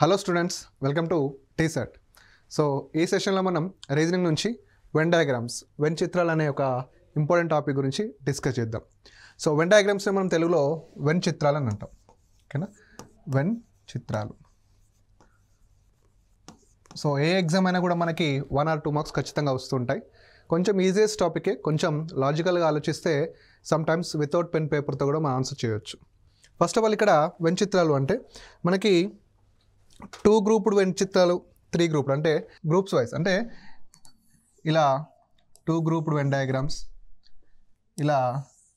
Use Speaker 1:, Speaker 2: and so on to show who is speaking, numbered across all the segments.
Speaker 1: Hello students, welcome to TSET. So ఈ సెషన్లో మనం రీజనింగ్ నుంచి వెన్ డయాగ్రామ్స్, వెన్ చిత్రాలు అనే ఒక ఇంపార్టెంట్ టాపిక్ గురించి డిస్కస్ చేద్దాం. సో వెన్ డయాగ్రామ్స్ని మనం తెలుగులో వెన్ చిత్రాలు అని అంటాం. ఓకేనా, వెన్ చిత్రాలు. సో ఏ ఎగ్జామ్ అయినా కూడా మనకి 1 or 2 మార్క్స్ ఖచ్చితంగా వస్తుంటాయి. కొంచెం ఈజియెస్ట్ టాపికే, కొంచెం లాజికల్గా ఆలోచిస్తే సమ్టైమ్స్ వితౌట్ పెన్ పేపర్తో కూడా మనం ఆన్సర్ చేయొచ్చు. ఫస్ట్ ఆఫ్ ఆల్ ఇక్కడ వెన్ చిత్రాలు అంటే మనకి 2 గ్రూప్డ్ వెన్ చిత్రాలు, 3 గ్రూప్డ్ అంటే గ్రూప్స్ వైజ్, అంటే ఇలా 2 గ్రూప్డ్ వెన్ డయాగ్రామ్స్, ఇలా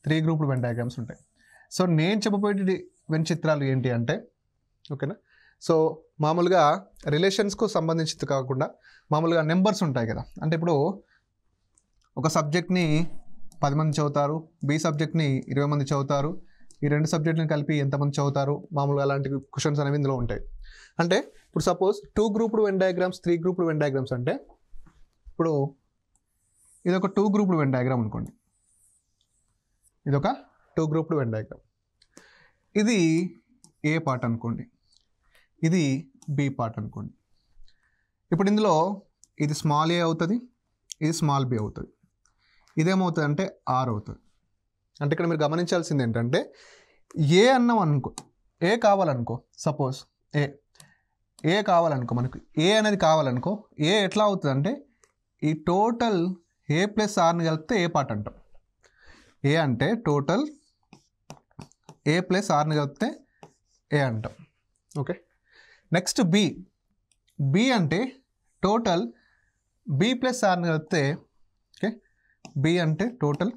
Speaker 1: 3 గ్రూప్డ్ వెన్ డయాగ్రామ్స్ ఉంటాయి. సో నేను చెప్పబోయే వెన్ చిత్రాలు ఏంటి అంటే, ఓకేనా, సో మామూలుగా రిలేషన్స్కు సంబంధించి కాకుండా మామూలుగా నెంబర్స్ ఉంటాయి కదా. అంటే ఇప్పుడు ఒక సబ్జెక్ట్ని 10 మంది చదువుతారు, బి సబ్జెక్ట్ని 20 మంది చదువుతారు, ఈ 2 సబ్జెక్టులను కలిపి ఎంతమంది చదువుతారు, మామూలుగా అలాంటి క్వశ్చన్స్ అనేవి ఇందులో ఉంటాయి. అంటే ఇప్పుడు suppose 2 grouped Venn diagrams, 3 grouped Venn diagrams అంటే, ఇప్పుడు ఇది ఒక 2 గ్రూప్డ్ వెన్ డయాగ్రామ్ అనుకోండి, ఇది ఒక 2 గ్రూప్డ్ వెన్ డయాగ్రామ్. ఇది ఏ పార్ట్ అనుకోండి, ఇది బి పార్ట్ అనుకోండి. ఇప్పుడు ఇందులో ఇది స్మాల్ ఏ అవుతుంది, ఇది స్మాల్ బి అవుతుంది. ఇదేమవుతుంది అంటే ఆర్ అవుతుంది. అంటే ఇక్కడ మీరు గమనించాల్సింది ఏంటంటే, ఏ అన్నాం అనుకో, ఏ కావాలనుకో, సపోజ్ ఏ కావాలనుకో, మనకు ఏ అనేది కావాలనుకో, ఏ ఎట్లా అవుతుంది అంటే ఈ టోటల్ ఏ ప్లస్ ఆర్ని కలిపితే ఏ పార్ట్ అంటాం. ఏ అంటే టోటల్ ఏ ప్లస్ ఆర్ని కలిపితే ఏ అంటాం. ఓకే, నెక్స్ట్ బి అంటే టోటల్ బి ప్లస్ ఆర్ని కలిపితే, ఓకే, బి అంటే టోటల్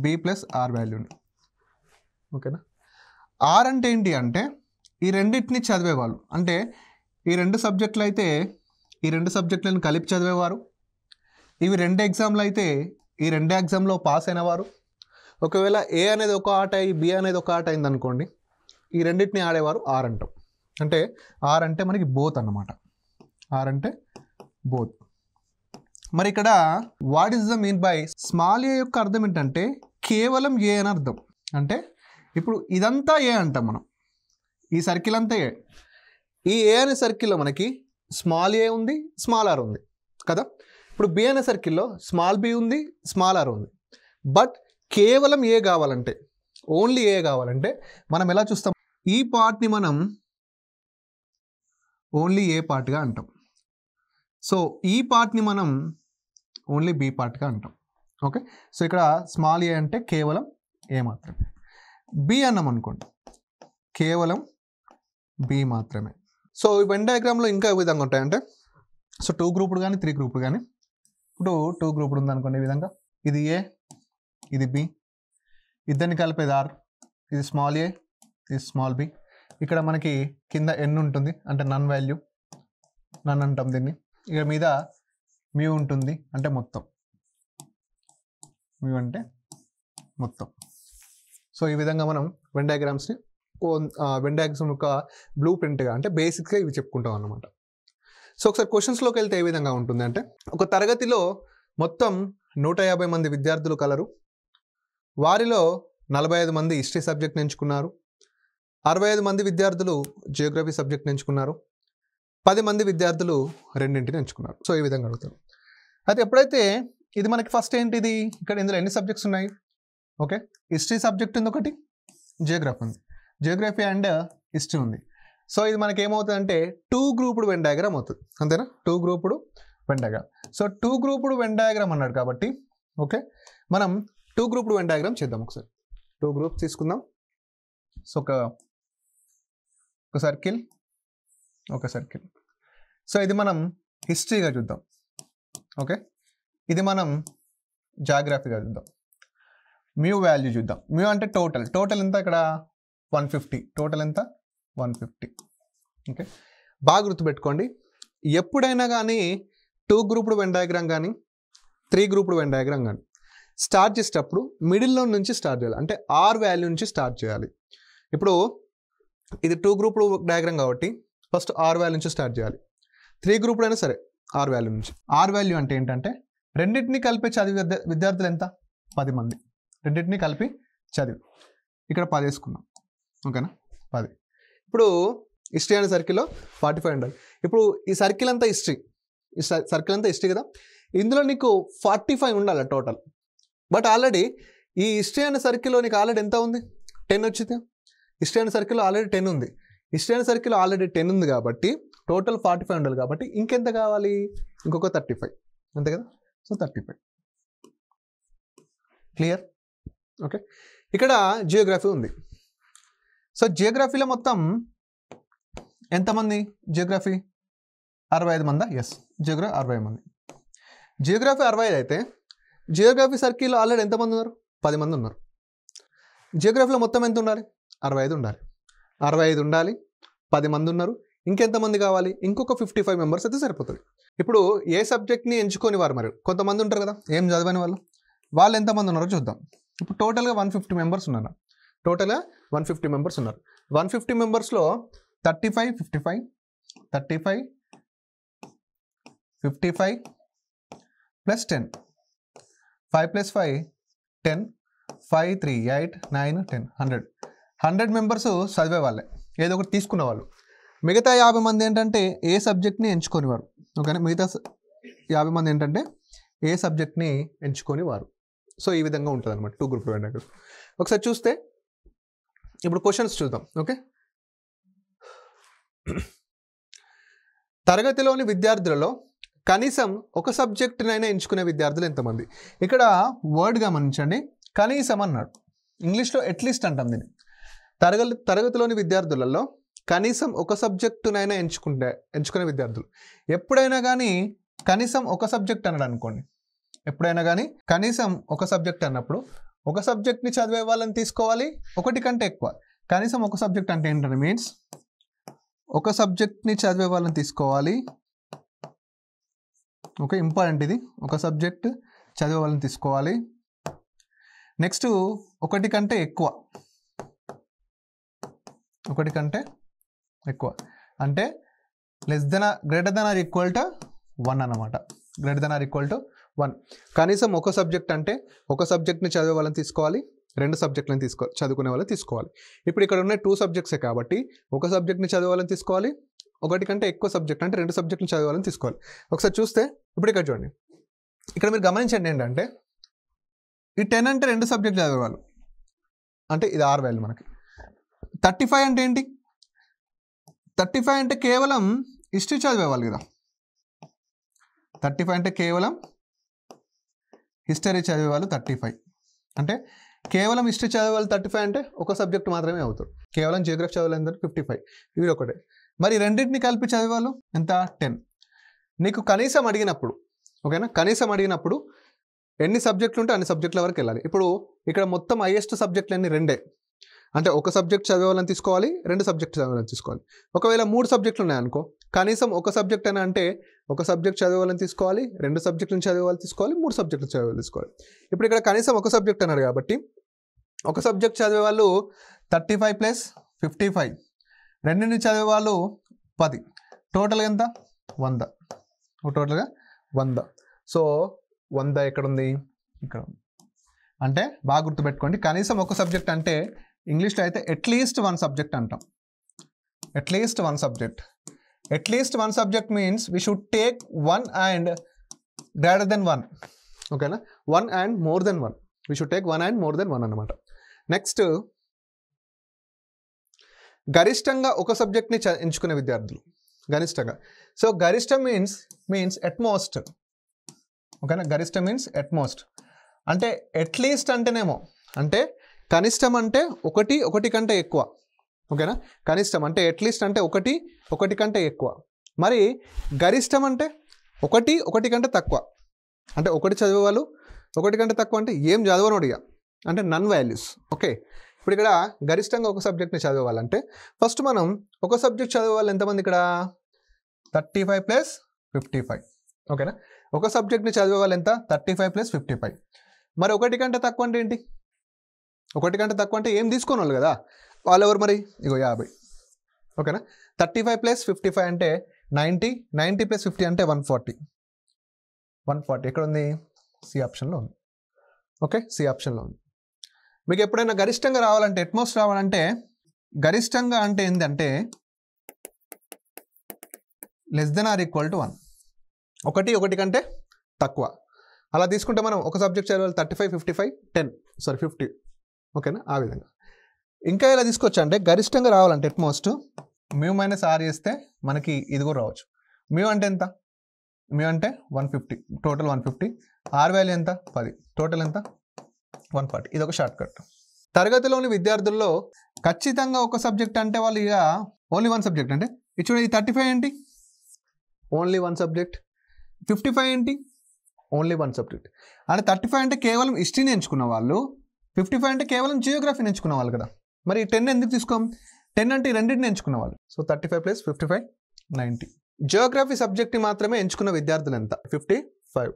Speaker 1: బి ప్లస్ ఆర్ వాల్యూని. ఓకేనా, ఆర్ అంటే ఏంటి అంటే ఈ రెండింటిని చదివేవాళ్ళు, అంటే ఈ 2 సబ్జెక్టులు అయితే ఈ 2 సబ్జెక్టులను కలిపి చదివేవారు, ఇవి 2 ఎగ్జామ్లు అయితే ఈ 2 ఎగ్జామ్లో పాస్ అయినవారు. ఒకవేళ ఏ అనేది ఒక ఆట అయ్యి బి అనేది ఒక ఆట అయింది అనుకోండి, ఈ రెండింటిని ఆడేవారు ఆర్ అంటాం. అంటే ఆర్ అంటే మనకి బోత్ అన్నమాట, ఆర్ అంటే బోత్. మరి ఇక్కడ what is the mean by small a యొక్క అర్థం ఏంటంటే కేవలం ఏ అని అర్థం. అంటే ఇప్పుడు ఇదంతా ఏ అంటాం మనం, ఈ సర్కిల్ అంతా ఏ. ఈ ఏ అనే సర్కిల్లో మనకి స్మాల్ ఏ ఉంది, స్మాల్ ఆర్ ఉంది కదా. ఇప్పుడు బి అనే సర్కిల్లో స్మాల్ బి ఉంది, స్మాల్ ఆర్ ఉంది. బట్ కేవలం ఏ కావాలంటే, ఓన్లీ ఏ కావాలంటే మనం ఎలా చూస్తాం, ఈ పార్ట్ని మనం ఓన్లీ ఏ పార్ట్గా అంటాం. సో ఈ పార్ట్ని మనం ఓన్లీ బి పార్ట్గా అంటాం. ఓకే, సో ఇక్కడ స్మాల్ ఏ అంటే కేవలం ఏ మాత్రమే. బి అన్నాం అనుకోండి, కేవలం బి మాత్రమే. సో ఈ వెన్ డయాగ్రామ్లో ఇంకా ఏ విధంగా ఉంటాయంటే, సో 2 గ్రూప్డ్ కానీ 3 గ్రూప్డ్ కానీ, ఇప్పుడు 2 గ్రూప్డ్ ఉందనుకోండి, ఈ విధంగా ఇది ఏ, ఇది బి, ఇద్దరిని కలిపేది ఆర్, ఇది స్మాల్ ఏ, ఇది స్మాల్ బి. ఇక్కడ మనకి కింద ఎన్ ఉంటుంది, అంటే నన్ వాల్యూ, నన్ అంటాం దీన్ని. ఇక మీద మ్యూ ఉంటుంది, అంటే మొత్తం, మ్యూ అంటే మొత్తం. సో ఈ విధంగా మనం వెన్ డయాగ్రామ్స్ని వెన్ డయాగ్రామ్ ఒక బ్లూ ప్రింట్గా, అంటే బేసిక్గా ఇవి చెప్పుకుంటాం అన్నమాట. సో ఒకసారి క్వశ్చన్స్లోకి వెళ్తే ఏ విధంగా ఉంటుంది అంటే, ఒక తరగతిలో మొత్తం 150 మంది విద్యార్థులు కలరు. వారిలో 45 మంది హిస్టరీ సబ్జెక్ట్ ఎంచుకున్నారు, 65 మంది విద్యార్థులు జియోగ్రఫీ సబ్జెక్ట్ ఎంచుకున్నారు, 10 మంది విద్యార్థులు రెండింటిని ఎంచుకున్నారు. సో ఈ విధంగా అడుగుతారు. అయితే ఎప్పుడైతే ఇది మనకి ఫస్ట్ ఏంటిది, ఇక్కడ ఇందులో ఎన్ని సబ్జెక్ట్స్ ఉన్నాయి, ఓకే, హిస్టరీ సబ్జెక్ట్ ఉంది ఒకటి, జియోగ్రఫీ ఉంది, జియోగ్రఫీ అండ్ హిస్టరీ ఉంది. సో ఇది మనకి ఏమవుతుంది అంటే 2 గ్రూప్డ్ వెన్ డయాగ్రామ్ అవుతుంది, అంతేనా, 2 grouped Venn diagram. So 2 grouped Venn diagram అన్నాడు కాబట్టి, ఓకే, మనం 2 గ్రూప్డ్ వెన్ డయాగ్రామ్ చేద్దాం. ఒకసారి 2 గ్రూప్స్ తీసుకుందాం. సో ఒక సర్కిల్, ఒక సర్కిల్. సో ఇది మనం హిస్టరీగా చూద్దాం, ఓకే, ఇది మనం జాగ్రఫీగా చూద్దాం. మ్యూ వాల్యూ చూద్దాం. మ్యూ అంటే టోటల్ ఎంత, ఇక్కడ 150, టోటల్ ఎంత 150. ఓకే, బాగా గుర్తుపెట్టుకోండి, ఎప్పుడైనా కానీ 2 గ్రూప్డ్ వెన్ డయాగ్రామ్ కానీ 3 గ్రూప్డ్ వెన్ డయాగ్రామ్ కానీ స్టార్ట్ చేసేటప్పుడు మిడిల్లో నుంచి స్టార్ట్ చేయాలి, అంటే ఆర్ వాల్యూ నుంచి స్టార్ట్ చేయాలి. ఇప్పుడు ఇది 2 గ్రూప్డ్ డయాగ్రామ్ కాబట్టి ఫస్ట్ ఆర్ వాల్యూ నుంచి స్టార్ట్ చేయాలి. 3 గ్రూప్డ్ అయినా సరే ఆర్ వాల్యూ నుంచి. ఆర్ వాల్యూ అంటే ఏంటంటే రెండింటిని కలిపి చదివి విద్యార్థులు ఎంత, 10 మంది, రెండింటిని కలిపి చదివి ఇక్కడ 10 వేసుకున్నాం, ఓకేనా, 10. ఇప్పుడు హిస్టరీ అనే సర్కిల్లో 45 ఉండాలి. ఇప్పుడు ఈ సర్కిల్ అంతా హిస్టరీ, ఈ సర్కిల్ అంతా హిస్టరీ కదా, ఇందులో నీకు 45 ఉండాలి టోటల్. బట్ ఆల్రెడీ ఈ హిస్టరీ అనే సర్కిల్లో నీకు ఆల్రెడీ ఎంత ఉంది, 10 వచ్చింది. హిస్టరీ అనే సర్కిల్లో ఆల్రెడీ 10 ఉంది. హిస్టరీ అనే సర్కిల్లో ఆల్రెడీ 10 ఉంది కాబట్టి టోటల్ 45 ఉండాలి. కాబట్టి ఇంకెంత కావాలి, ఇంకొక 35, అంతే కదా. So 35 clear. ఓకే, ఇక్కడ జియోగ్రఫీ ఉంది. సో జియోగ్రఫీలో మొత్తం ఎంతమంది, జియోగ్రఫీ 65 మందా? ఎస్, జియోగ్రఫీ 65 మంది. జియోగ్రఫీ 65 అయితే జియోగ్రఫీ సర్కిల్లో ఆల్రెడీ ఎంతమంది ఉన్నారు, 10 మంది ఉన్నారు. జియోగ్రఫీలో మొత్తం ఎంత ఉండాలి, 65 ఉండాలి. 65 ఉండాలి, 10 మంది ఉన్నారు. ఇంకెంతమంది కావాలి, ఇంకొక 55 మెంబర్స్ అయితే సరిపోతుంది. ఇప్పుడు ఏ సబ్జెక్ట్ని ఎంచుకొని వారు, మరి కొంతమంది ఉంటారు కదా ఏం చదవని వాళ్ళు ఎంతమంది ఉన్నారో చూద్దాం. ఇప్పుడు టోటల్గా 150 మెంబర్స్ ఉన్నారు. టోటల్గా 150 మెంబర్స్ ఉన్నారు. 150 మెంబర్స్లో 35 55 35 55 ప్లస్ 10, 5 ప్లస్ 5 10, 5 3 8 9 10 100 మెంబర్స్ చదివే వాళ్ళే, ఏదో ఒకటి తీసుకున్న వాళ్ళు. మిగతా 50 మంది ఏంటంటే ఏ సబ్జెక్ట్ని ఎంచుకొని వారు. ఓకేనా, మిగతా 50 మంది ఏంటంటే ఏ సబ్జెక్ట్ని ఎంచుకొని వారు. సో ఈ విధంగా ఉంటుంది అనమాట 2 గ్రూప్ డివైడెడ్. ఒకసారి చూస్తే ఇప్పుడు క్వశ్చన్స్ చూద్దాం. ఓకే, తరగతిలోని విద్యార్థులలో కనీసం ఒక సబ్జెక్టునైనా ఎంచుకునే విద్యార్థులు ఎంతమంది. ఇక్కడ వర్డ్ గమనించండి, కనీసం అన్నాడు. ఇంగ్లీష్లో అట్లీస్ట్ అంటాం దీన్ని. తరగతిలోని విద్యార్థులలో కనీసం ఒక సబ్జెక్టునైనా ఎంచుకునే విద్యార్థులు. ఎప్పుడైనా కానీ కనీసం ఒక సబ్జెక్ట్ అన్నాడు అనుకోండి, ఎప్పుడైనా కానీ కనీసం ఒక సబ్జెక్ట్ అన్నప్పుడు ఒక సబ్జెక్ట్ని చదివే వాళ్ళని తీసుకోవాలి, ఒకటి కంటే ఎక్కువ. కనీసం ఒక సబ్జెక్ట్ అంటే ఏంటంటే మీన్స్ ఒక సబ్జెక్ట్ని చదివే వాళ్ళని తీసుకోవాలి. ఓకే, ఇంపార్టెంట్ ఇది, ఒక సబ్జెక్ట్ చదివే వాళ్ళని తీసుకోవాలి. నెక్స్ట్ ఒకటి కంటే ఎక్కువ, ఒకటి కంటే ఎక్కువ అంటే greater than or equal to 1 అన్నమాట. Greater than or equal to 1. కనీసం ఒక సబ్జెక్ట్ అంటే ఒక సబ్జెక్ట్ని చదివే వాళ్ళని తీసుకోవాలి, 2 సబ్జెక్టులను చదువుకునే వాళ్ళని తీసుకోవాలి. ఇప్పుడు ఇక్కడ ఉన్న 2 సబ్జెక్ట్సే కాబట్టి ఒక సబ్జెక్ట్ని చదివే వాళ్ళని తీసుకోవాలి, ఒకటి కంటే ఎక్కువ సబ్జెక్ట్ అంటే 2 సబ్జెక్టులు చదివే వాళ్ళని తీసుకోవాలి. ఒకసారి చూస్తే ఇప్పుడు ఇక్కడ చూడండి, ఇక్కడ మీరు గమనించండి ఏంటంటే ఈ 10 అంటే 2 సబ్జెక్టులు చదివేవాళ్ళు అంటే ఇది 6 వాల్యూ. మనకి 35 అంటే ఏంటి, 35 అంటే కేవలం హిస్టరీ చదివేవాళ్ళు కదా. 35 అంటే కేవలం హిస్టరీ చదివేవాళ్ళు 35. అంటే కేవలం హిస్టరీ చదివేవాళ్ళు 35 అంటే ఒక సబ్జెక్ట్ మాత్రమే అవుతారు. కేవలం జియోగ్రఫీ చదివేవాళ్ళు ఎంత 55, ఇవి ఒకటే. మరి రెండింటిని కలిపి చదివేవాళ్ళు ఎంత 10. నీకు కనీసం అడిగినప్పుడు, ఓకేనా, కనీసం అడిగినప్పుడు ఎన్ని సబ్జెక్టులు ఉంటే అన్ని సబ్జెక్టుల వరకు వెళ్ళాలి. ఇప్పుడు ఇక్కడ మొత్తం హైయెస్ట్ సబ్జెక్టులు అన్ని 2, అంటే ఒక సబ్జెక్ట్ చదివేవాళ్ళని తీసుకోవాలి, 2 సబ్జెక్ట్ చదివేవాళ్ళని తీసుకోవాలి. ఒకవేళ 3 సబ్జెక్టులు ఉన్నాయనుకో, కనీసం ఒక సబ్జెక్ట్ అయినా అంటే ఒక సబ్జెక్ట్ చదివేవాళ్ళని తీసుకోవాలి, 2 సబ్జెక్టులను చదివేవాళ్ళు తీసుకోవాలి, 3 సబ్జెక్టులు చదివేవాళ్ళు తీసుకోవాలి. ఇప్పుడు ఇక్కడ కనీసం ఒక సబ్జెక్ట్ అన్నారు కాబట్టి ఒక సబ్జెక్ట్ చదివేవాళ్ళు 35 ప్లస్ 55, రెండింటిని చదివేవాళ్ళు 10, టోటల్గా ఎంత 100. టోటల్గా 100. సో 100 ఎక్కడుంది, ఇక్కడ ఉంది. అంటే బాగా గుర్తుపెట్టుకోండి, కనీసం ఒక సబ్జెక్ట్ అంటే ఇంగ్లీష్లో అయితే అట్లీస్ట్ 1 సబ్జెక్ట్ అంటాం. At least 1 subject. At least 1 subject means we should take 1 and greater than 1. ఓకేనా, 1 and more than 1. We should take 1 and more than 1 అన్నమాట. నెక్స్ట్ గరిష్టంగా ఒక సబ్జెక్ట్ని ఎంచుకునే విద్యార్థులు, గరిష్టంగా. సో గరిష్టం మీన్స్ అట్మోస్ట్. ఓకేనా, గరిష్టం మీన్స్ అట్మోస్ట్. అంటే అట్లీస్ట్ అంటేనేమో, అంటే కనిష్టం అంటే ఒకటి కంటే ఎక్కువ. ఓకేనా, కనిష్టం అంటే అట్లీస్ట్ అంటే ఒకటి కంటే ఎక్కువ. మరి గరిష్టం అంటే ఒకటి కంటే తక్కువ. అంటే ఒకటి చదివేవాళ్ళు ఒకటి కంటే తక్కువ అంటే ఏం చదవనోడిగా, అంటే నన్ వాల్యూస్. ఓకే, ఇప్పుడు ఇక్కడ గరిష్టంగా ఒక సబ్జెక్ట్ని చదివేవాళ్ళంటే ఫస్ట్ మనం ఒక సబ్జెక్ట్ చదివేవాళ్ళు ఎంతమంది, ఇక్కడ 35 ప్లస్ 55. ఓకేనా, ఒక సబ్జెక్ట్ని చదివేవాళ్ళు ఎంత 35 ప్లస్ 55. మరి ఒకటి కంటే తక్కువ అంటే ఏంటి, ఒకటి కంటే తక్కువ అంటే ఏం తీసుకోని వాళ్ళు కదా, వాళ్ళు ఎవరు మరి, ఇగో 50. ఓకేనా, 35 ప్లస్ 55 అంటే 90 ప్లస్ 50 అంటే 140. ఎక్కడ ఉంది, సి ఆప్షన్లో ఉంది. ఓకే, సి ఆప్షన్లో ఉంది. మీకు ఎప్పుడైనా గరిష్టంగా రావాలంటే, అట్మోస్ట్ రావాలంటే, గరిష్టంగా అంటే ఏంటంటే less than or equal to 1. ఒకటి కంటే తక్కువ. అలా తీసుకుంటే మనం ఒక సబ్జెక్ట్ చదవాలి 35, 55, 10 సారీ 50. ఓకేనా? ఆ విధంగా. ఇంకా ఇలా తీసుకొచ్చా అంటే గరిష్టంగా రావాలంటే ఎట్మోస్ట్ మ్యూ మైనస్ ఆర్ చేస్తే మనకి ఇది కూడా రావచ్చు. మ్యూ అంటే ఎంత? మ్యూ అంటే 150, టోటల్ 150. ఆర్ వాల్యూ ఎంత? 10, టోటల్ ఎంత? 140. ఇది ఒక షార్ట్ కట్. తరగతిలోని విద్యార్థుల్లో ఖచ్చితంగా ఒక సబ్జెక్ట్ అంటే వాళ్ళు ఇక ఓన్లీ వన్ సబ్జెక్ట్ అంటే ఇప్పుడు ఈ 35 ఏంటి? Only one subject. 55 ఏంటి? Only one subject. అంటే 35 అంటే కేవలం హిస్టరీని ఎంచుకున్న వాళ్ళు, 55 అంటే కేవలం జియోగ్రఫీని ఎంచుకున్న వాళ్ళు కదా. మరి 10 ఎందుకు తీసుకోం? 10 అంటే ఈ రెండింటిని ఎంచుకున్న వాళ్ళు. సో 35 + 55 90. జియోగ్రఫీ సబ్జెక్ట్ని మాత్రమే ఎంచుకున్న విద్యార్థులు ఎంత? 55.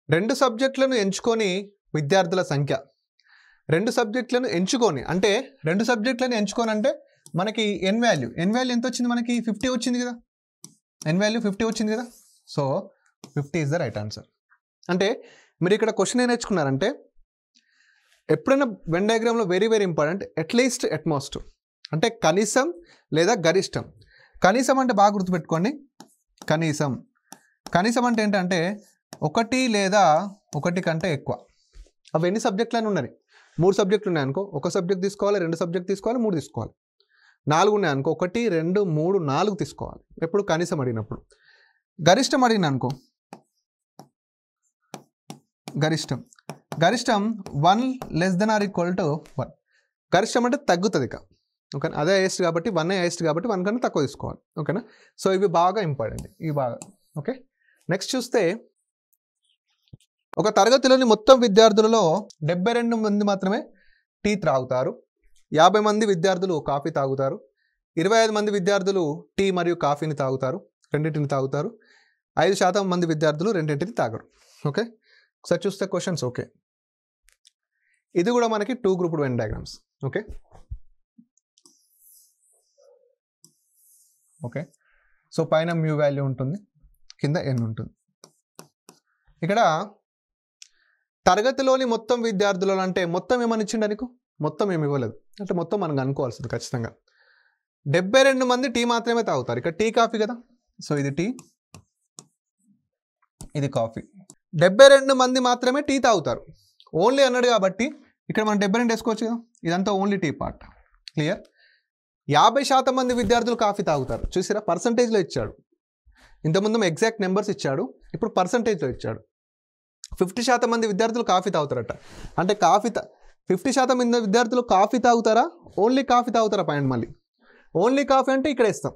Speaker 1: రెండు సబ్జెక్టులను ఎంచుకొని విద్యార్థుల సంఖ్య. రెండు సబ్జెక్టులను ఎంచుకొని అంటే మనకి ఎన్ వాల్యూ ఎంత వచ్చింది? మనకి 50 వచ్చింది కదా. ఎన్ వాల్యూ 50 వచ్చింది కదా. So 50 is the right answer. అంటే మీరు ఇక్కడ క్వశ్చన్ ఏం నేర్చుకున్నారంటే ఎప్పుడైనా వెన్ డయాగ్రామ్లో very very important at least at most అంటే కనీసం లేదా గరిష్టం. కనీసం అంటే బాగా గుర్తుపెట్టుకోండి. కనీసం అంటే ఏంటంటే ఒకటి లేదా ఒకటి కంటే ఎక్కువ. అవి ఎన్ని సబ్జెక్టులు ఉన్నాయి? 3 సబ్జెక్టులు ఉన్నాయనుకో, ఒక సబ్జెక్ట్ తీసుకోవాలి, 2 సబ్జెక్ట్ తీసుకోవాలి, 3 తీసుకోవాలి. 4 ఉన్నాయనుకో, 1, 2, 3, 4 తీసుకోవాలి. ఎప్పుడు కనీసం అడిగినప్పుడు. గరిష్టం అడిగిన అనుకో, గరిష్టం 1 less than or equal to 1. గరిష్టం అంటే తగ్గుతుంది ఇక. ఓకేనా? అదే హైయెస్ట్ కాబట్టి 1 హైయెస్ట్ కాబట్టి 1 కన్నా తక్కువ తీసుకోవాలి. ఓకేనా? సో ఇవి బాగా ఇంపార్టెంట్. ఇవి బాగా ఓకే. నెక్స్ట్ చూస్తే ఒక తరగతిలోని మొత్తం విద్యార్థులలో 72 మంది మాత్రమే టీ త్రాగుతారు. 50 మంది విద్యార్థులు కాఫీ తాగుతారు. 25 మంది విద్యార్థులు టీ మరియు కాఫీని తాగుతారు, రెండింటిని తాగుతారు. 5% మంది విద్యార్థులు రెండింటిని తాగరు. ఓకే. ఒకసారి చూస్తే క్వశ్చన్స్. ఓకే, ఇది కూడా మనకి 2 grouped Venn diagrams. Okay. So పైన మ్యూ వాల్యూ ఉంటుంది, కింద ఎన్ ఉంటుంది. ఇక్కడ తరగతిలోని మొత్తం విద్యార్థులు అంటే మొత్తం ఏమని ఇచ్చిండు నీకు? మొత్తం ఏమి ఇవ్వలేదు అంటే మొత్తం మనం అనుకోవాల్సింది ఖచ్చితంగా. 72 మంది టీ మాత్రమే తాగుతారు. ఇక్కడ టీ కాఫీ కదా. సో ఇది టీ, ఇది కాఫీ. 72 మంది మాత్రమే టీ తాగుతారు. ఓన్లీ అన్నాడు కాబట్టి ఇక్కడ మనం 72 వేసుకోవచ్చు కదా. ఇదంతా ఓన్లీ టీ పార్ట్. క్లియర్? 50% మంది విద్యార్థులు కాఫీ తాగుతారు. చూసారా, పర్సంటేజ్లో ఇచ్చాడు. ఇంతకుముందు ఎగ్జాక్ట్ నెంబర్స్ ఇచ్చాడు, ఇప్పుడు పర్సంటేజ్లో ఇచ్చాడు. 50% మంది విద్యార్థులు కాఫీ తాగుతారట. అంటే 50% మంది విద్యార్థులు కాఫీ తాగుతారా, ఓన్లీ కాఫీ తాగుతారా? పాయింట్ మళ్ళీ ఓన్లీ కాఫీ అంటే ఇక్కడ ఇస్తాం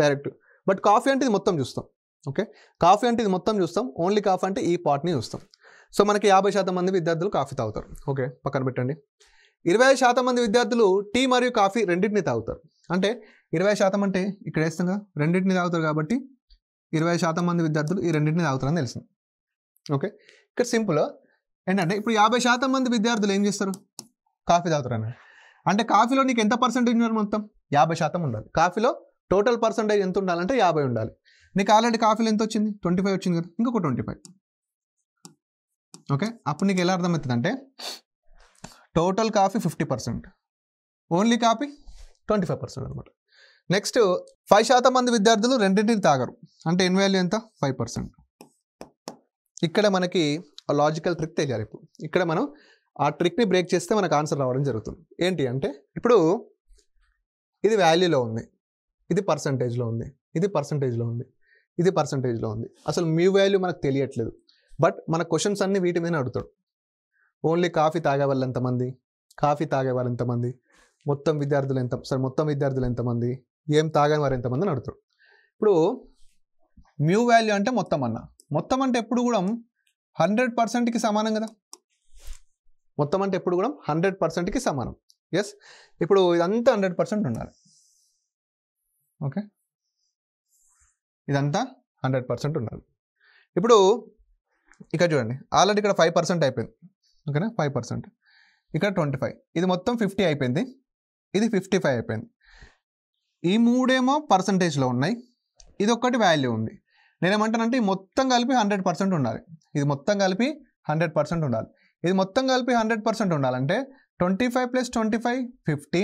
Speaker 1: డైరెక్ట్, బట్ కాఫీ అంటే ఇది మొత్తం చూస్తాం. ఓకే, కాఫీ అంటే ఇది మొత్తం చూస్తాం, ఓన్లీ కాఫీ అంటే ఈ పార్ట్ని చూస్తాం. సో మనకి 50% మంది విద్యార్థులు కాఫీ తాగుతారు. ఓకే, పక్కన పెట్టండి. 25% మంది విద్యార్థులు టీ మరియు కాఫీ రెండింటిని తాగుతారు. అంటే 20% అంటే ఇక్కడ వేస్తాం, రెండింటిని తాగుతారు కాబట్టి 20% మంది విద్యార్థులు ఈ రెండింటిని తాగుతారని తెలిసింది. ఓకే, ఇక్కడ సింపుల్ ఏంటంటే ఇప్పుడు 50% మంది విద్యార్థులు ఏం చేస్తారు? కాఫీ తాగుతారు అన్నాడు. అంటే కాఫీలో నీకు ఎంత పర్సెంటేజ్ ఉండాలి? మొత్తం 50% ఉండాలి. కాఫీలో టోటల్ పర్సెంటేజ్ ఎంత ఉండాలంటే 50 ఉండాలి. నీకు ఆల్రెడీ కాఫీలో ఎంత వచ్చింది? 25 వచ్చింది కదా, ఇంకొక 25. ఓకే, అప్పుడు నీకు ఎలా అర్థమవుతుంది అంటే టోటల్ కాఫీ 50%, ఓన్లీ కాఫీ 25% అనమాట. నెక్స్ట్ 5% మంది విద్యార్థులు రెండింటిని తాగరు. అంటే ఎన్ వాల్యూ ఎంత? 5%. ఇక్కడ మనకి లాజికల్ ట్రిక్ తెలియాలి. ఇక్కడ మనం ఆ ట్రిక్ని బ్రేక్ చేస్తే మనకు ఆన్సర్ రావడం జరుగుతుంది. ఏంటి అంటే ఇప్పుడు ఇది వాల్యూలో ఉంది, ఇది పర్సంటేజ్లో ఉంది, ఇది పర్సంటేజ్లో ఉంది, ఇది పర్సంటేజ్లో ఉంది. అసలు మ్యూ వాల్యూ మనకు తెలియట్లేదు, బట్ మన క్వశ్చన్స్ అన్నీ వీటి మీద అడుగుతాడు. ఓన్లీ కాఫీ తాగే వాళ్ళు ఎంతమంది, కాఫీ తాగే వాళ్ళు ఎంతమంది, మొత్తం విద్యార్థులు ఎంతమంది, ఏం తాగని వారు ఎంతమంది అని అడుగుతాడు. ఇప్పుడు మ్యూ వాల్యూ అంటే మొత్తం అన్న, మొత్తం అంటే ఎప్పుడు కూడా 100%కి సమానం కదా. మొత్తం అంటే ఎప్పుడు కూడా 100%కి సమానం. ఎస్, ఇప్పుడు ఇదంతా 100% ఉండాలి. ఓకే, ఇదంతా 100% ఉండాలి. ఇప్పుడు ఇక్కడ చూడండి, ఆల్రెడీ ఇక్కడ 5% అయిపోయింది. ఓకేనా, 5%, ఇక్కడ 25, ఇది మొత్తం 50 అయిపోయింది, ఇది 55 అయిపోయింది. ఈ మూడేమో పర్సంటేజ్లో ఉన్నాయి, ఇది ఒక్కటి వాల్యూ ఉంది. నేనేమంటానంటే ఈ మొత్తం కలిపి 100% ఉండాలి, ఇది మొత్తం కలిపి 100% ఉండాలి, ఇది మొత్తం కలిపి 100% ఉండాలంటే 25 + 25 50,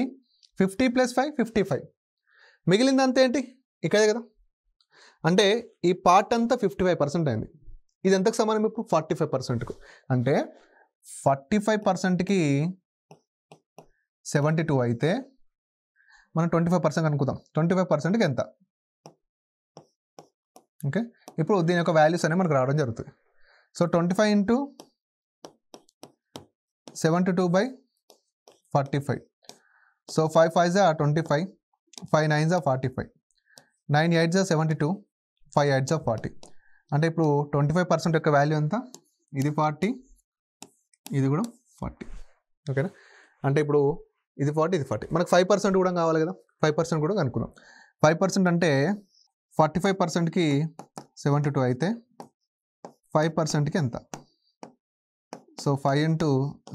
Speaker 1: 50 + 5 55. మిగిలిందంతా ఏంటి ఇక్కడే కదా. అంటే ఈ పార్ట్ అంతా 55% అయింది. ఇది ఎంతకు సమానం ఇప్పుడు 45%కు. అంటే 45%కి 72 అయితే మనం 25% అనుకుందాం. 25%కి ఎంత? ఓకే, ఇప్పుడు దీని యొక్క వాల్యూస్ అనేవి మనకు రావడం జరుగుతుంది. So 25 into 72/45. So 5 5s are 25, 5 9s are 45, 9 8s are 72, 5 8s are 40. అంటే ఇప్పుడు 25% యొక్క వాల్యూ ఎంత? ఇది 40, ఇది కూడా 40. ఓకేనా? అంటే ఇప్పుడు ఇది 40, ఇది 40. మనకు 5% కూడా కావాలి కదా, 5% కూడా కనుక్కుందాం. 5% అంటే 45%కి 72 అయితే 5%కి ఎంత? So 5 into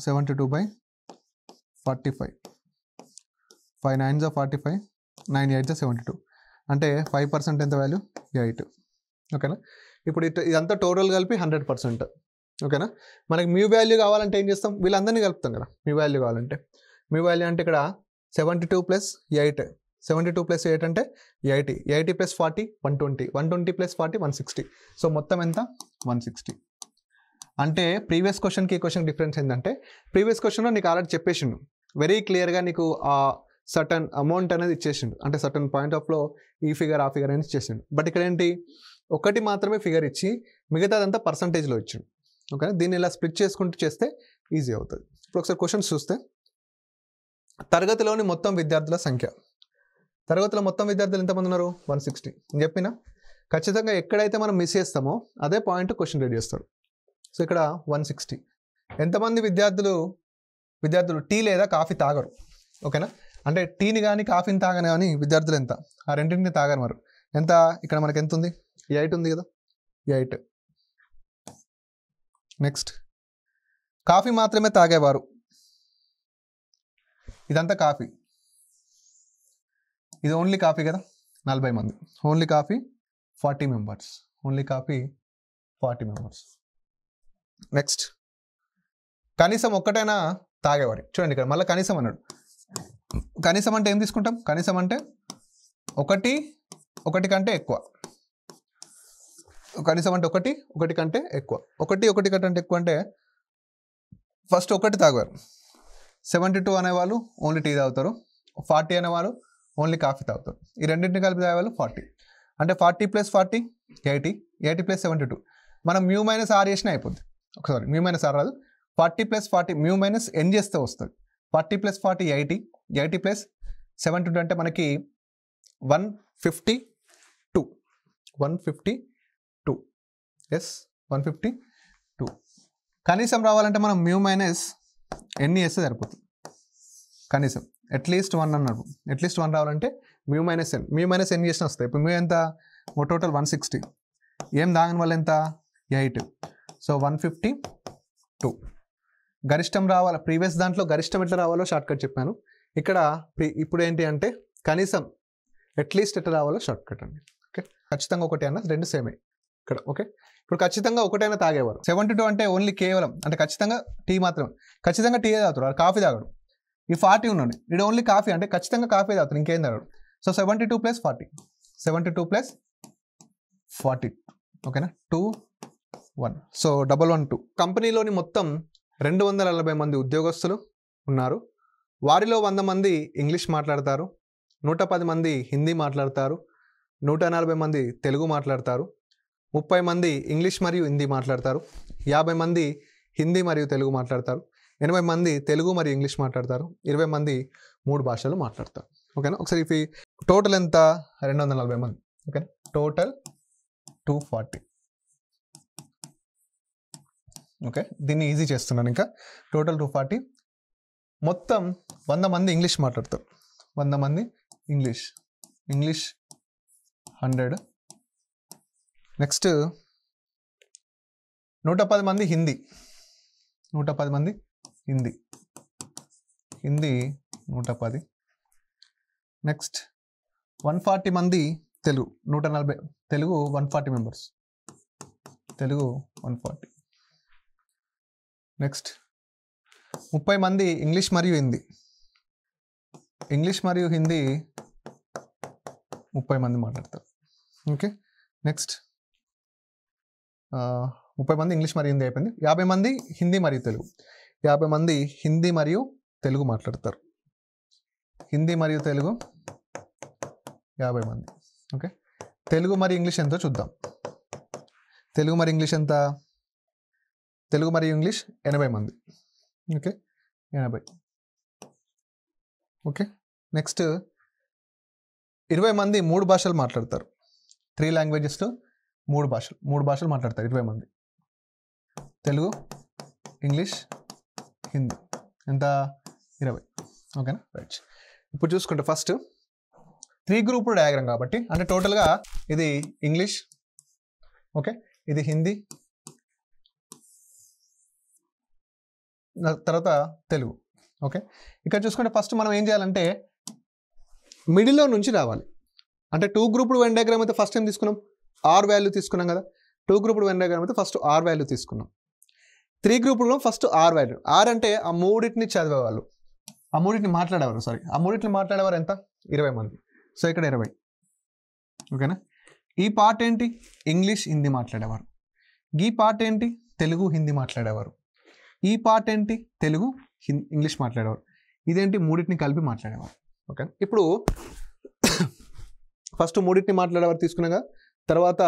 Speaker 1: 72/45, 5 9s are 45, 9 8s are 72. అంటే 5% ఎంత వాల్యూ? 8. ఓకేనా? ఇప్పుడు ఇదంతా టోటల్ కలిపి 100%. ఓకేనా? మనకి మ్యూ వాల్యూ కావాలంటే ఏం చేస్తాం? వీళ్ళందరినీ కలుపుతాం కదా మ్యూ వాల్యూ కావాలంటే. మ్యూ వాల్యూ అంటే ఇక్కడ 72 + 8, 72 + 8 అంటే 80, 80 + 40 120, 120 + 40 160. సో మొత్తం ఎంత? 160. అంటే ప్రీవియస్ క్వశ్చన్కి ఈ క్వశ్చన్ డిఫరెన్స్ ఏంటంటే, ప్రీవియస్ క్వశ్చన్లో నీకు ఆల్రెడీ చెప్పేసిండు, వెరీ క్లియర్గా నీకు ఆ సర్టన్ అమౌంట్ అనేది ఇచ్చేసిండు. అంటే సర్టన్ పాయింట్ ఆఫ్లో ఈ ఫిగర్ ఆ ఫిగర్ అనేది ఇచ్చేసిండు. బట్ ఇక్కడ ఏంటి, ఒకటి మాత్రమే ఫిగర్ ఇచ్చి మిగతాదంతా పర్సంటేజ్లో ఇచ్చిండు. ఓకే, దీన్ని ఇలా స్ప్లిట్ చేసుకుంటూ చేస్తే ఈజీ అవుతుంది. ఇప్పుడు ఒకసారి క్వశ్చన్స్ చూస్తే, తరగతిలోని మొత్తం విద్యార్థుల సంఖ్య. తరగతిలో మొత్తం విద్యార్థులు ఎంతమంది ఉన్నారు? 160. నేను చెప్పిన ఖచ్చితంగా ఎక్కడైతే మనం మిస్ చేస్తామో అదే పాయింట్ క్వశ్చన్ రెడీ చేస్తాడు. సో ఇక్కడ 160. ఎంతమంది విద్యార్థులు టీ లేదా కాఫీ తాగరు? ఓకేనా? అంటే టీని కానీ కాఫీని తాగని కానీ విద్యార్థులు ఎంత? ఆ రెండింటిని తాగరు మరి. ఎంత? ఇక్కడ మనకి ఎంత ఉంది? 8 ఉంది కదా, 8. నెక్స్ట్, కాఫీ మాత్రమే తాగేవారు. ఇదంతా కాఫీ, ఇది ఓన్లీ కాఫీ కదా, 40 మంది. Only coffee 40 members. Only coffee 40 members. Next, కనీసం ఒక్కటైనా తాగేవారు. చూడండి ఇక్కడ మళ్ళీ కనీసం అన్నాడు. కనీసం అంటే ఏం తీసుకుంటాం? కనీసం అంటే ఒకటి కంటే ఎక్కువ. కనీసం అంటే ఒకటి కంటే ఎక్కువ. ఒకటి కంటే ఎక్కువ అంటే ఫస్ట్ ఒకటి తాగేవారు. 72 అనేవాళ్ళు ఓన్లీ టీ తాగుతారు. 40 అనేవాళ్ళు ఓన్లీ కాఫీ తాగుతారు. ఈ రెండింటిని కలిపి తాగేవాళ్ళు 40. అంటే 40 + 40 80, 80 + 72. మనం మ్యూ మైనస్ ఆర్ చేసినా అయిపోద్ది. ఒకసారి మ్యూ మైనస్ ఆర్ రాదు, 40 + 40 మ్యూ మైనస్ ఎన్ చేస్తే వస్తుంది. 40 + 40 80, 80 + 72 అంటే మనకి 152. 152. ఎస్, 152. కనీసం రావాలంటే మనం మ్యూ మైనస్ ఎన్ని వేస్తే సరిపోతుంది. కనీసం అట్లీస్ట్ 1 అన్నాడు. అట్లీస్ట్ 1 రావాలంటే మ్యూ మైనస్ ఎన్. మ్యూ మైనస్ ఎన్ చేసిన వస్తాయి. ఇప్పుడు మ్యూ ఎంత? టోటల్ 160. ఏం దాని వల్ల ఎంత? 8. సో 152. గరిష్టం రావాలి. ప్రీవియస్ దాంట్లో గరిష్టం ఎట్లా రావాలో షార్ట్ కట్ చెప్పాను. ఇక్కడ ఇప్పుడు ఏంటి అంటే కనీసం అట్లీస్ట్ ఎట్లా రావాలో షార్ట్ కట్ అండి. ఓకే, ఖచ్చితంగా ఒకటి అన్న, రెండు సేమే ఇక్కడ. ఓకే, ఇప్పుడు ఖచ్చితంగా ఒకటైనా తాగేవారు. 72 అంటే ఓన్లీ కేవలం అంటే ఖచ్చితంగా టీ మాత్రమే. ఖచ్చితంగా టీ తాగుతారు, కాఫీ తాగడు. ఈ 40 ఉన్నాడు, ఇది ఓన్లీ కాఫీ అంటే ఖచ్చితంగా కాఫీ తాగుతారు, ఇంకేం తాగడు. సో 72 + 40, 72 + 40. ఓకేనా, 2 1. సో 112. కంపెనీలోని మొత్తం 240 మంది ఉద్యోగస్తులు ఉన్నారు. వారిలో 100 మంది ఇంగ్లీష్ మాట్లాడతారు, 110 మంది హిందీ మాట్లాడతారు, 140 మంది తెలుగు మాట్లాడతారు, 30 మంది ఇంగ్లీష్ మరియు హిందీ మాట్లాడతారు, 50 మంది హిందీ మరియు తెలుగు మాట్లాడతారు, 80 మంది తెలుగు మరియు ఇంగ్లీష్ మాట్లాడతారు, 20 మంది 3 భాషలు మాట్లాడతారు. ఓకేనా, ఒకసారి ఇవి టోటల్ ఎంత? 240 మంది. ఓకేనా, టోటల్ 240. ఓకే, దీన్ని ఈజీ చేస్తున్నాను. ఇంకా టోటల్ 240. మొత్తం 100 మంది ఇంగ్లీష్ మాట్లాడతారు. 100 మంది ఇంగ్లీష్ 100. నెక్స్ట్ 110 మంది హిందీ. 110 మంది హిందీ 110. నెక్స్ట్ 140 మంది తెలుగు. 140 తెలుగు 140 మెంబర్స్. తెలుగు 140. నెక్స్ట్ 30 మంది ఇంగ్లీష్ మరియు హిందీ. ఇంగ్లీష్ మరియు హిందీ 30 మంది మాట్లాడతారు. ఓకే, నెక్స్ట్ 30 మంది ఇంగ్లీష్ మరియు హిందీ అయిపోయింది. 50 మంది హిందీ మరియు తెలుగు. 50 మంది హిందీ మరియు తెలుగు మాట్లాడతారు. హిందీ మరియు తెలుగు 50 మంది. ఓకే, తెలుగు మరియు ఇంగ్లీష్ ఎంతో చూద్దాం. తెలుగు మరియు ఇంగ్లీష్ ఎంత? తెలుగు మరియు ఇంగ్లీష్ 80 మంది. ఓకే, 80. ఓకే, నెక్స్ట్ 20 మంది 3 భాషలు మాట్లాడతారు. 3 లాంగ్వేజెస్లో 3 భాషలు మాట్లాడతారు 20 మంది. తెలుగు, ఇంగ్లీష్, హిందీ ఎంత? 20. ఓకేనా, రైట్. ఇప్పుడు చూసుకుంటే ఫస్ట్ 3 గ్రూప్ డయాగ్రామ్ కాబట్టి, అంటే టోటల్గా ఇది ఇంగ్లీష్, ఓకే, ఇది హిందీ, తర్వాత తెలుగు. ఓకే, ఇక్కడ చూసుకుంటే ఫస్ట్ మనం ఏం చేయాలంటే మిడిల్లో నుంచి రావాలి. అంటే 2 గ్రూప్డ్ వెన్ డయాగ్రామ్ అయితే ఫస్ట్ ఏం తీసుకున్నాం? ఆర్ వాల్యూ తీసుకున్నాం కదా. 2 గ్రూప్డ్ వెన్ డయాగ్రామ్ అయితే ఫస్ట్ ఆర్ వాల్యూ తీసుకున్నాం. 3 గ్రూప్లో ఫస్ట్ ఆర్ వాల్యూ. ఆర్ అంటే ఆ మూడింటిని చదివేవాళ్ళు, ఆ మూడింటిని మాట్లాడేవారు. ఆ మూడింటిని మాట్లాడేవారు ఎంత? 20 మంది. సో ఇక్కడ 20. ఓకేనా. ఈ పార్ట్ ఏంటి? ఇంగ్లీష్ హిందీ మాట్లాడేవారు. ఈ పార్ట్ ఏంటి? తెలుగు హిందీ మాట్లాడేవారు. ఈ పార్ట్ ఏంటి? తెలుగు ఇంగ్లీష్ మాట్లాడేవారు. ఇదేంటి? మూడింటిని కలిపి మాట్లాడేవారు. ఓకే, ఇప్పుడు ఫస్ట్ మూడింటిని మాట్లాడేవారు తీసుకున్నాగా, తర్వాత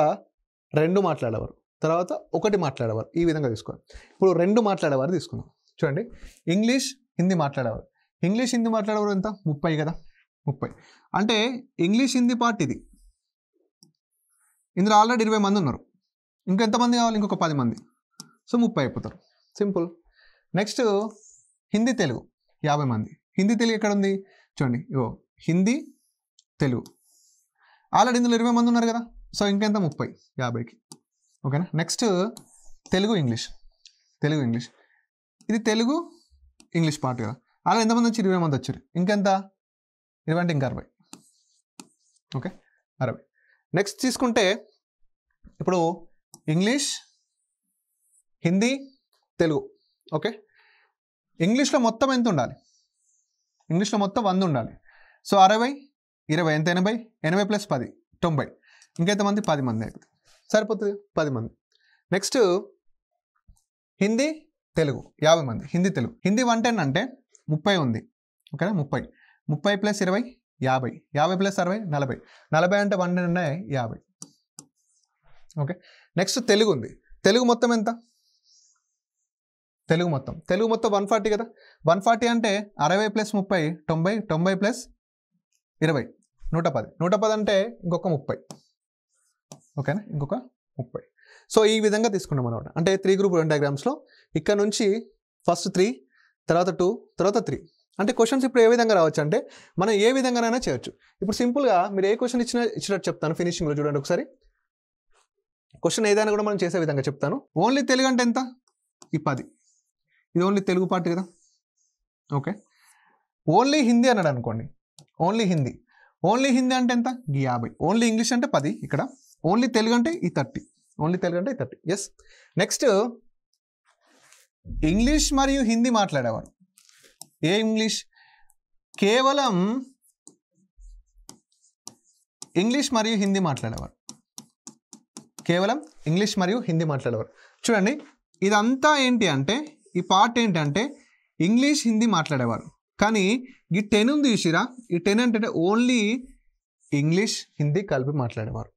Speaker 1: 2 మాట్లాడేవారు, తర్వాత 1 మాట్లాడేవారు. ఈ విధంగా తీసుకోవాలి. ఇప్పుడు 2 మాట్లాడేవారు తీసుకున్నాం. చూడండి, ఇంగ్లీష్ హిందీ మాట్లాడేవారు. ఇంగ్లీష్ హిందీ మాట్లాడేవారు ఎంత? 30 కదా. 30 అంటే ఇంగ్లీష్ హిందీ పార్ట్ ఇది. ఇందులో ఆల్రెడీ 20 మంది ఉన్నారు. ఇంకెంతమంది కావాలి? ఇంకొక 10 మంది. సో 30 అయిపోతారు. సింపుల్. నెక్స్ట్ హిందీ తెలుగు 50 మంది. హిందీ తెలుగు ఎక్కడ ఉంది? చూడండి, ఇగో హిందీ తెలుగు. ఆల్రెడీ ఇందులో 20 మంది ఉన్నారు కదా. సో ఇంకెంత? 30, 50కి. ఓకేనా. Next Telugu English. Telugu English ఇది తెలుగు ఇంగ్లీష్ పార్ట్ కదా. అలా ఎంతమంది వచ్చి? 20 మంది వచ్చారు. ఇంకెంత? 20 అంటే ఇంకా 60. ఓకే, 60. నెక్స్ట్ తీసుకుంటే ఇప్పుడు ఇంగ్లీష్, హిందీ, తెలుగు. ఓకే, ఇంగ్లీష్లో మొత్తం ఎంత ఉండాలి? ఇంగ్లీష్లో మొత్తం 100 ఉండాలి. సో 60, 20 ఎంత? 80. 80 + 10 90. ఇంకెంతమంది? 10 మంది అయిపోతుంది. సరిపోతుంది, 10 మంది. నెక్స్ట్ హిందీ తెలుగు 50 మంది. హిందీ తెలుగు. హిందీ 110 అంటే 30 ఉంది. ఓకేనా, 30. 30 + 20 50. 50 + 60 40. 40 అంటే 110 ఉన్నాయి, 50. ఓకే, నెక్స్ట్ తెలుగు ఉంది. తెలుగు మొత్తం ఎంత? తెలుగు మొత్తం 140 కదా. 140 అంటే 60 + 30 90. 90 + 20 110. 110 అంటే ఇంకొక 30. ఓకేనా, ఇంకొక 30. సో ఈ విధంగా తీసుకున్నాం అనమాట. అంటే 3 గ్రూప్ డయాగ్రామ్స్లో ఇక్కడ నుంచి ఫస్ట్ 3, తర్వాత 2, తర్వాత 3. అంటే క్వశ్చన్స్ ఇప్పుడు ఏ విధంగా రావచ్చు అంటే మనం ఏ విధంగానైనా చేయొచ్చు. ఇప్పుడు సింపుల్గా మీరు ఏ క్వశ్చన్ ఇచ్చినట్టు చెప్తాను. ఫినిషింగ్లో చూడండి ఒకసారి. క్వశ్చన్ ఏదైనా కూడా మనం చేసే విధంగా చెప్తాను. ఓన్లీ తెలుగు అంటే ఎంత? ఈ 10. ఇది ఓన్లీ తెలుగు పార్ట్ కదా. ఓకే, ఓన్లీ హిందీ అన్నాడు అనుకోండి. ఓన్లీ హిందీ అంటే ఎంత? 50. ఓన్లీ ఇంగ్లీష్ అంటే 10 ఇక్కడ. ఓన్లీ తెలుగు అంటే ఈ 30. ఓన్లీ తెలుగు అంటే ఈ 30. ఎస్. నెక్స్ట్ ఇంగ్లీష్ మరియు హిందీ మాట్లాడేవారు. ఏ ఇంగ్లీష్? కేవలం ఇంగ్లీష్ మరియు హిందీ మాట్లాడేవారు. కేవలం ఇంగ్లీష్ మరియు హిందీ మాట్లాడేవారు. చూడండి, ఇదంతా ఏంటి అంటే ఈ పార్ట్ ఏంటంటే ఇంగ్లీష్ హిందీ మాట్లాడేవారు. కానీ ఈ 10 ఉంది చూసిరా, ఈ 10 అంటే ఓన్లీ ఇంగ్లీష్ హిందీ కలిపి మాట్లాడేవారు.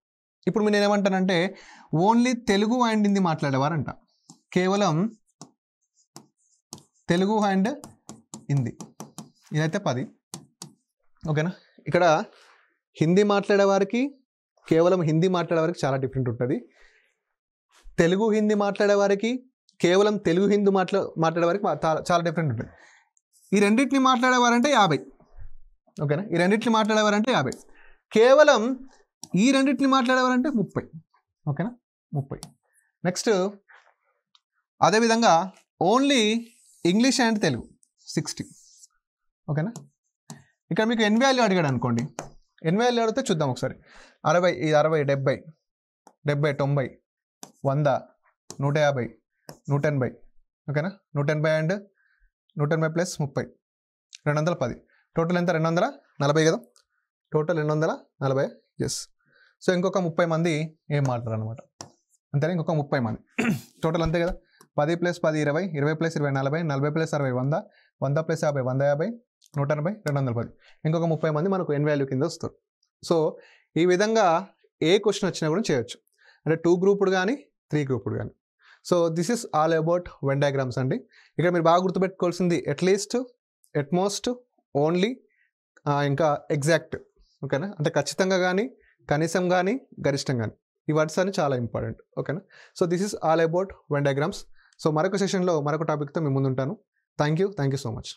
Speaker 1: ఇప్పుడు నేను ఏమంటానంటే ఓన్లీ తెలుగు అండ్ హిందీ మాట్లాడేవారు అంట. కేవలం తెలుగు అండ్ హిందీ. ఇదైతే 10. ఓకేనా. ఇక్కడ హిందీ మాట్లాడేవారికి, కేవలం హిందీ మాట్లాడేవారికి చాలా డిఫరెంట్ ఉంటుంది. తెలుగు హిందీ మాట్లాడేవారికి, కేవలం తెలుగు హిందీ మాట్లాడేవారికి చాలా డిఫరెంట్ ఉంటుంది. ఈ రెండింటిని మాట్లాడేవారంటే 50. ఓకేనా, ఈ రెండింటిని మాట్లాడేవారంటే 50. కేవలం ఈ రెండింటిని మాట్లాడేవారంటే 30. ఓకేనా, 30. నెక్స్ట్ అదేవిధంగా ఓన్లీ ఇంగ్లీష్ అండ్ తెలుగు 60. ఓకేనా. ఇక్కడ మీకు ఎన్ వాల్యూ అడిగాడు అనుకోండి. ఎన్ వాల్యూ అడిగితే చూద్దాం ఒకసారి. 60, 60, 70, 70, 90, 100, 150, 180. ఓకేనా, 180 అండ్ 180 + 30 210. టోటల్ ఎంత? 240 కదా. Total 240, yes. సో ఇంకొక 30 మంది ఏం మాట్లాడరు అనమాట. అంతేనా, ఇంకొక 30 మంది టోటల్ అంతే కదా. 10 + 10 20, 20 + 20 40, 40 + 60 100, 100 + 50 150, 180 210. ఇంకొక 30 మంది మనకు ఎన్ వాల్యూ కింద వస్తారు. సో ఈ విధంగా ఏ క్వశ్చన్ వచ్చినా కూడా చేయొచ్చు, అంటే 2 గ్రూప్డ్ కానీ 3 గ్రూప్డ్ కానీ. So this is all about Venn diagrams అండి. ఇక్కడ మీరు బాగా గుర్తుపెట్టుకోవాల్సింది అట్లీస్ట్, ఎట్మోస్ట్, ఓన్లీ, ఇంకా ఎగ్జాక్ట్. ఓకేనా, అంటే ఖచ్చితంగా కానీ, కనీసం కానీ, గరిష్టం కానీ, ఈ వర్డ్స్ అని చాలా ఇంపార్టెంట్. ఓకేనా. So this is all about Venn diagrams. So మరొక సెషన్లో మరొక టాపిక్తో మీ ముందు ఉంటాను. Thank you so much.